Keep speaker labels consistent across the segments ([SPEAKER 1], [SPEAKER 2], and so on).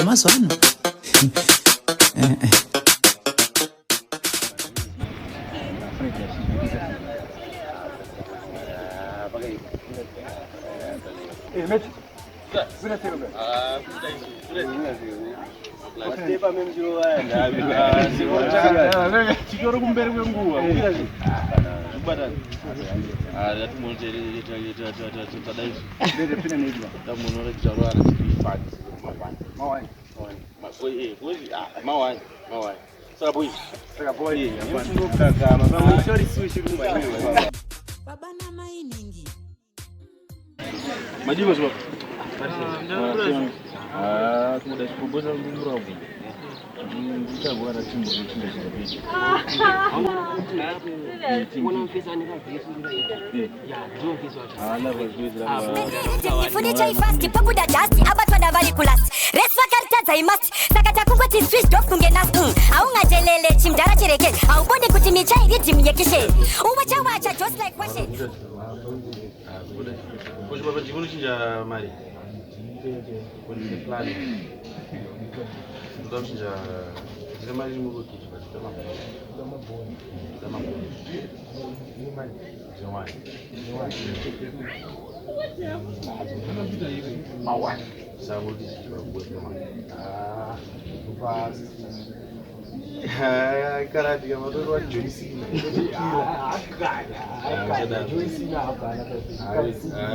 [SPEAKER 1] Chamazo ano.
[SPEAKER 2] Majibu sababu. Kuda kuboza ngumro. Mtabu ana chimbo kichinde chini. Mbona mfisa ni kazi yesu ya ndio kiso
[SPEAKER 3] Furniture ifast pakuda dust abatwana bali kulast reswa kartaza imast sakata kungoti switch off kungena aunga jelele chimdara chireke aubone kuti micha iri yekishe uwacha just like question
[SPEAKER 2] Hoje baba jibu chinja mari. Kuni plan. Ndio chinja zema jibu kitu kama Mawai. Sabu di cara dia motor wa juicy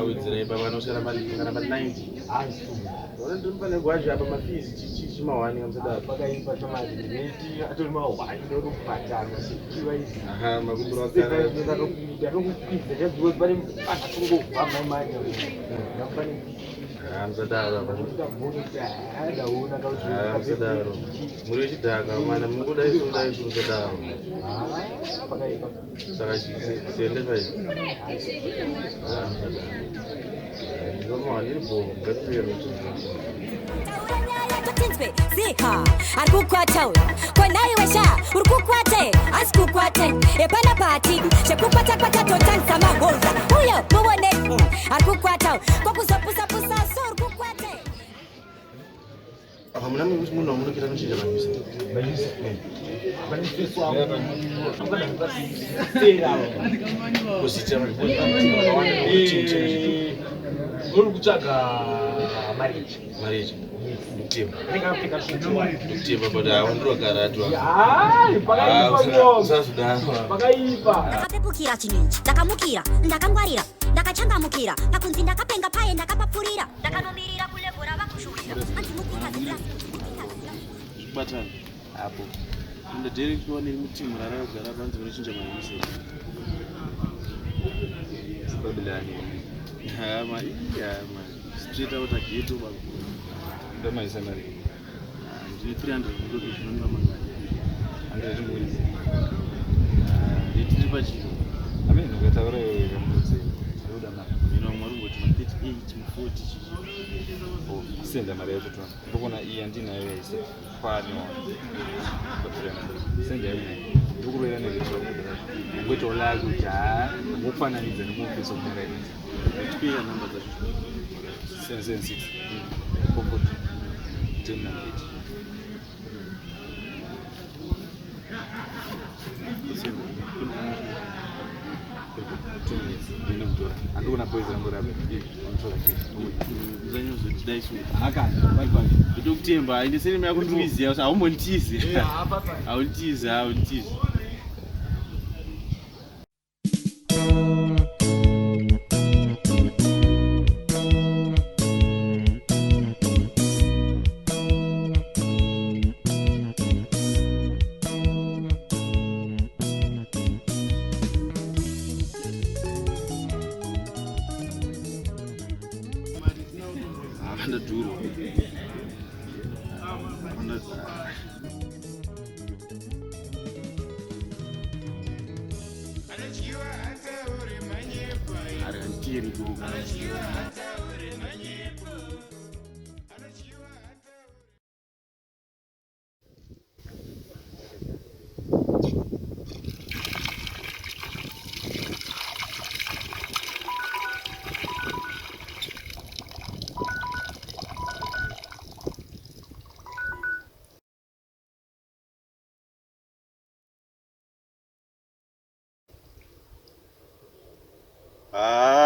[SPEAKER 2] wizire baba no sera mali kana 90 ora ndumba gwaje apa mafizi chimawani amsada
[SPEAKER 4] pakaipa chamali neti atori mawani ndo kupatana sikiwa izi
[SPEAKER 2] makumbura sana
[SPEAKER 4] ndakupidza chadzwe pari atungo hama imani ngafani
[SPEAKER 2] amsadaro
[SPEAKER 4] ndabonita adaona kauti
[SPEAKER 2] amsadaro muri chidhaka mana munguda isunda isungadaro
[SPEAKER 4] pakaipa
[SPEAKER 2] saka siende pai ngomani bo ngatiyero
[SPEAKER 3] Zika, arkukwata Kwanai wesha, urkukwate Askukwate, epana pati Shekupata kwa totan sama hoza Uyo, muwane Arkukwata, kwa pusa so urkukwate
[SPEAKER 2] Hamuna mungu kita nuchinja mabisa
[SPEAKER 4] bayisa banifiswa
[SPEAKER 2] kusita
[SPEAKER 4] uri kutsvaga
[SPEAKER 2] marriage kutimba
[SPEAKER 4] ndingafika
[SPEAKER 2] kutimba but awandurogara tu
[SPEAKER 4] pakaipa
[SPEAKER 3] Ndakapepukira chininji, ndakamukira, ndakangwarira, ndakachangamukira, pakunzi ndakapenga paye ndakapapurira, ndakanomiririra kulevhora vakushuvira.
[SPEAKER 2] batana hapo ndio direct one ni mtimu rara kugara bantu barichinja mabisa sababilani straight out agato baba ndo maisa mari ndi 300 ndio tunamba mangani ande mwezi nditi pachino amene ngataura kamutse ruda na mwari ngoti 38 40 senda mari yacho tu ndokona iyi ndinayo yese kwano senda yeye ndokurera nezvo ngweto la kuti mufananidzo nemufisa kumurayidza tipiya namba dzacho 776 kombo 10 na 8 andikuna poizi rangorabe zanyozotidaisuti kutokutemba aine senema yako ndikuiziva kuti haumbonitizi haunitizi Anda duro. Arantiri duro.
[SPEAKER 1] Ah.